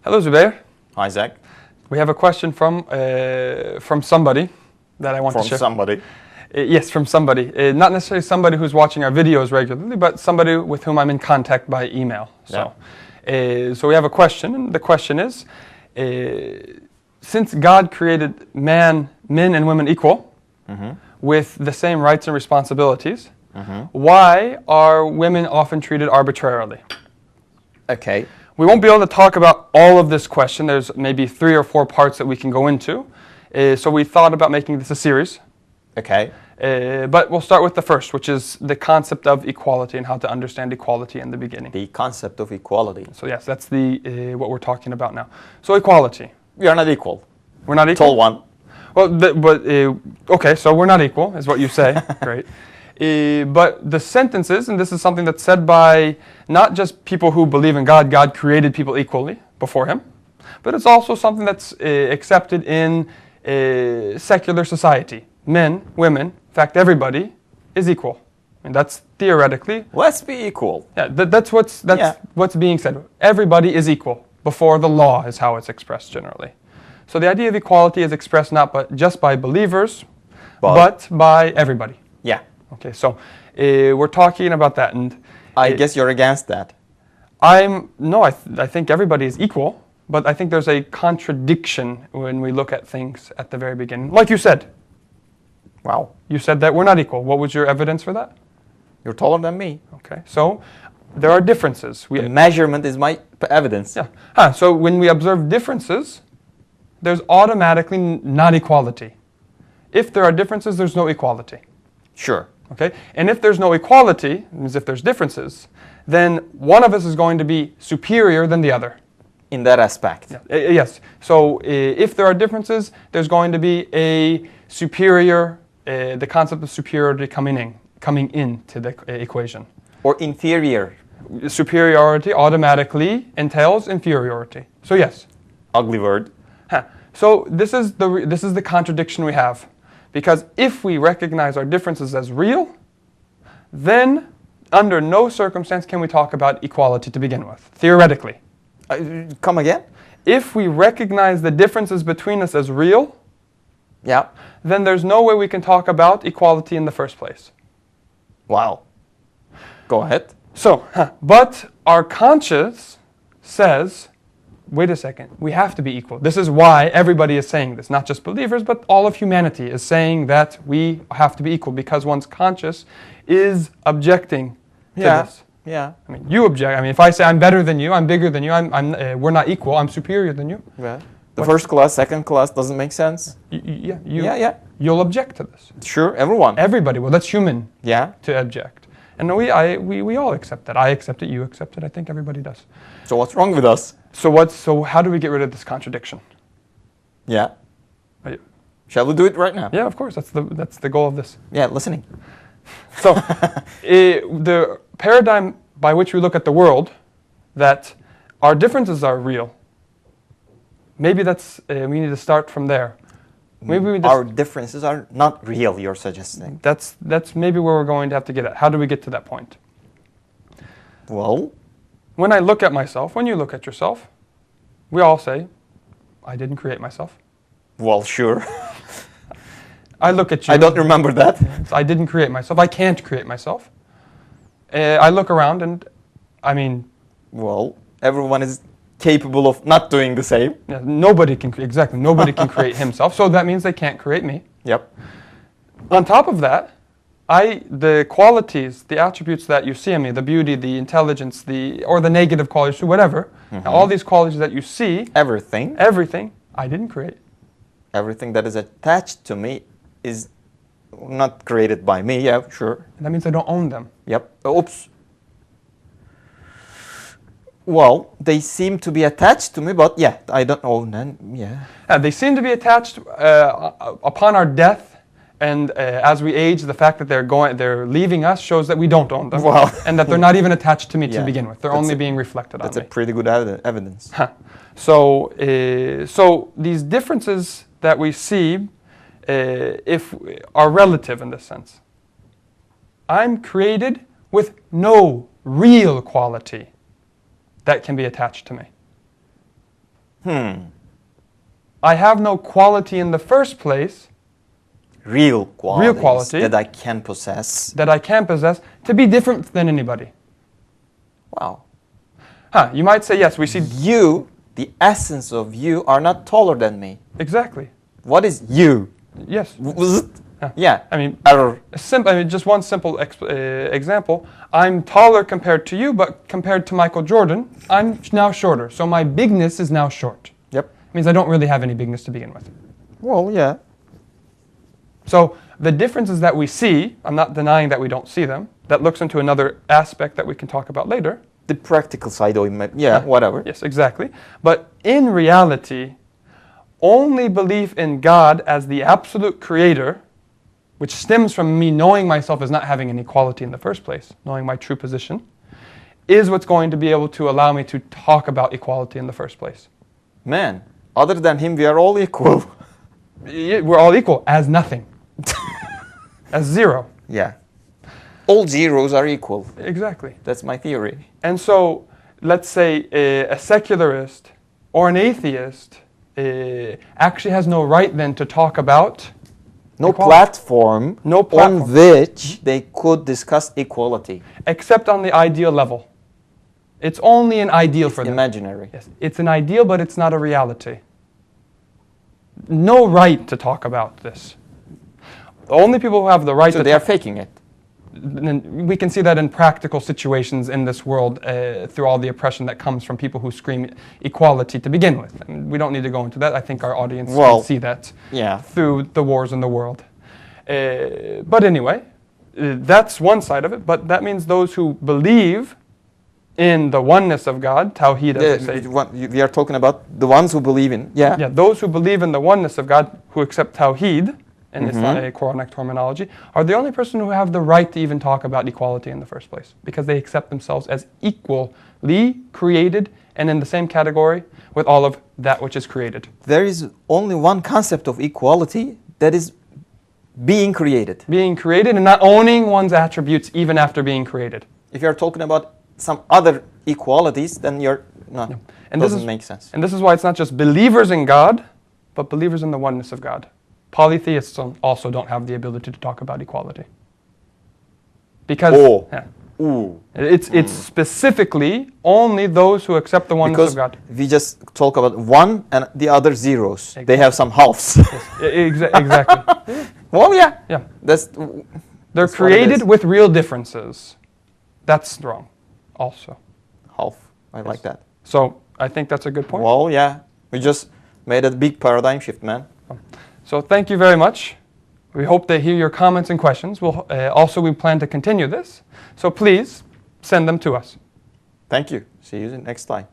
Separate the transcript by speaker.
Speaker 1: Hello, Zubeyir.
Speaker 2: Hi, Zack.
Speaker 1: We have a question from somebody that I want to share.
Speaker 2: From somebody?
Speaker 1: Yes, from somebody. Not necessarily somebody who's watching our videos regularly, but somebody with whom I'm in contact by email. So we have a question, and the question is, since God created men and women equal, with the same rights and responsibilities, why are women often treated arbitrarily?
Speaker 2: Okay.
Speaker 1: We won't be able to talk about all of this question. There's maybe 3 or 4 parts that we can go into. So we thought about making this a series.
Speaker 2: Okay.
Speaker 1: But we'll start with the first, which is the concept of equality and how to understand equality in the beginning.
Speaker 2: The concept of equality.
Speaker 1: So yes, that's what we're talking about now. So equality.
Speaker 2: We are not equal.
Speaker 1: We're not equal?
Speaker 2: Tall one.
Speaker 1: Well, okay, so we're not equal, is what you say. Great. But the sentences, and this is something that's said by not just people who believe in God, God created people equally before him, but it's also something that's accepted in secular society. Men, women, in fact everybody is equal. And that's theoretically...
Speaker 2: Let's be equal.
Speaker 1: Yeah, that's what's being said. Everybody is equal before the law is how it's expressed generally. So the idea of equality is expressed not just by believers, but by everybody.
Speaker 2: Yeah.
Speaker 1: Okay, so we're talking about that, and
Speaker 2: I guess you're against that.
Speaker 1: I think everybody is equal, but I think there's a contradiction when we look at things at the very beginning. Like you said.
Speaker 2: Wow.
Speaker 1: You said that we're not equal. What was your evidence for that?
Speaker 2: You're taller than me.
Speaker 1: Okay, so there are differences.
Speaker 2: The measurement is my evidence.
Speaker 1: Yeah. So when we observe differences, there's automatically not equality. If there are differences, there's no equality.
Speaker 2: Sure.
Speaker 1: Okay? And if there's no equality, means if there's differences, then one of us is going to be superior than the other.
Speaker 2: In that aspect.
Speaker 1: Yeah. Yes. So if there are differences, there's going to be a superior, the concept of superiority coming into the equation.
Speaker 2: Or inferior.
Speaker 1: Superiority automatically entails inferiority. So yes.
Speaker 2: Ugly word.
Speaker 1: So this is the contradiction we have. Because if we recognize our differences as real, then under no circumstance can we talk about equality to begin with, theoretically.
Speaker 2: Come again?
Speaker 1: If we recognize the differences between us as real, then there's no way we can talk about equality in the first place.
Speaker 2: Wow. Go ahead.
Speaker 1: So, but our conscience says, wait a second, we have to be equal. This is why everybody is saying this, not just believers, but all of humanity is saying that we have to be equal because one's conscience is objecting to this.
Speaker 2: Yeah.
Speaker 1: I mean, you object. I mean, if I say I'm better than you, I'm bigger than you, we're not equal, I'm superior than you.
Speaker 2: Yeah. The first class, second class doesn't make sense.
Speaker 1: You'll object to this.
Speaker 2: Sure, everyone.
Speaker 1: Everybody. Well, that's human.
Speaker 2: Yeah.
Speaker 1: To object. And we all accept that. I accept it. You accept it. I think everybody does.
Speaker 2: So what's wrong with us?
Speaker 1: So how do we get rid of this contradiction?
Speaker 2: Yeah. Shall we do it right now?
Speaker 1: Yeah, of course. That's the goal of this.
Speaker 2: Yeah, listening.
Speaker 1: So the paradigm by which we look at the world, that our differences are real. Maybe we need to start from there. Maybe
Speaker 2: our differences are not real, you're suggesting.
Speaker 1: That's maybe where we're going to have to get at. How do we get to that point?
Speaker 2: Well,
Speaker 1: when I look at myself, when you look at yourself, we all say, I didn't create myself.
Speaker 2: Well, sure.
Speaker 1: I look at you.
Speaker 2: I don't remember that.
Speaker 1: I didn't create myself. I can't create myself. I look around and, I mean...
Speaker 2: Well, everyone is capable of not doing the same.
Speaker 1: Yeah, nobody can create himself, so that means they can't create me.
Speaker 2: Yep.
Speaker 1: On top of that, the qualities, the attributes that you see in me, the beauty, the intelligence, or the negative qualities, whatever, all these qualities that you see...
Speaker 2: Everything,
Speaker 1: I didn't create.
Speaker 2: Everything that is attached to me is not created by me, yeah, sure.
Speaker 1: That means I don't own them.
Speaker 2: Yep. Oops. Well, they seem to be attached to me, but yeah, I don't own them, yeah.
Speaker 1: They seem to be attached upon our death, and as we age, the fact that they're leaving us shows that we don't own them, and that they're not even attached to me to begin with. They're only being reflected on me.
Speaker 2: That's a pretty good evidence.
Speaker 1: So these differences that we see are relative in this sense. I'm created with no real quality that can be attached to me. I have no quality in the first place
Speaker 2: Real qualities
Speaker 1: quality.
Speaker 2: that I can possess.
Speaker 1: that I can possess to be different than anybody.
Speaker 2: Wow.
Speaker 1: You might say, yes, we see...
Speaker 2: You, the essence of you, are not taller than me.
Speaker 1: Exactly.
Speaker 2: What is you?
Speaker 1: Yes.
Speaker 2: Was it?
Speaker 1: Huh.
Speaker 2: Yeah.
Speaker 1: I mean,
Speaker 2: Error.
Speaker 1: just one simple example. I'm taller compared to you, but compared to Michael Jordan, I'm now shorter. So my bigness is now short.
Speaker 2: Yep.
Speaker 1: It means I don't really have any bigness to begin with.
Speaker 2: Well, yeah.
Speaker 1: So the differences that we see, I'm not denying that we don't see them. That looks into another aspect that we can talk about later.
Speaker 2: The practical side of it, yeah, whatever.
Speaker 1: Yes, exactly. But in reality, only belief in God as the absolute creator, which stems from me knowing myself as not having any quality in the first place, knowing my true position, is what's going to be able to allow me to talk about equality in the first place.
Speaker 2: Man, other than him, we are all equal.
Speaker 1: We're all equal as nothing. As zero.
Speaker 2: Yeah. All zeros are equal.
Speaker 1: Exactly.
Speaker 2: That's my theory.
Speaker 1: And so, let's say a secularist or an atheist actually has no right then to talk about
Speaker 2: No
Speaker 1: equality.
Speaker 2: platform,
Speaker 1: No platform.
Speaker 2: on which they could discuss equality.
Speaker 1: Except on the ideal level. It's only an ideal for them.
Speaker 2: Imaginary.
Speaker 1: Yes, it's an ideal, but it's not a reality. No right to talk about this. The only people who have the right
Speaker 2: So
Speaker 1: to
Speaker 2: they are faking it.
Speaker 1: we can see that in practical situations in this world through all the oppression that comes from people who scream equality to begin with. I mean, we don't need to go into that. I think our audience can see that through the wars in the world. But anyway, that's one side of it. But that means those who believe in the oneness of God, Tawheed, as they say.
Speaker 2: We are talking about the ones who believe in.
Speaker 1: Yeah, those who believe in the oneness of God, who accept Tawheed, in Islamic Quranic terminology, are the only person who have the right to even talk about equality in the first place, because they accept themselves as equally created and in the same category with all of that which is created.
Speaker 2: There is only one concept of equality, that is being created.
Speaker 1: Being created and not owning one's attributes even after being created.
Speaker 2: If you're talking about some other equalities, then you're not. No.
Speaker 1: And
Speaker 2: doesn't make sense.
Speaker 1: And this is why it's not just believers in God, but believers in the oneness of God. Polytheists also don't have the ability to talk about equality. Because it's specifically only those who accept the oneness of God.
Speaker 2: We just talk about one and the other zeros. Exactly. They have some halves.
Speaker 1: Yes. Exactly.
Speaker 2: Well, yeah.
Speaker 1: Yeah.
Speaker 2: They're
Speaker 1: created with real differences. That's wrong also.
Speaker 2: Half. I like that.
Speaker 1: So I think that's a good point.
Speaker 2: Well, yeah. We just made a big paradigm shift, man.
Speaker 1: So thank you very much. We hope to hear your comments and questions. We plan to continue this. So please send them to us.
Speaker 2: Thank you. See you next time.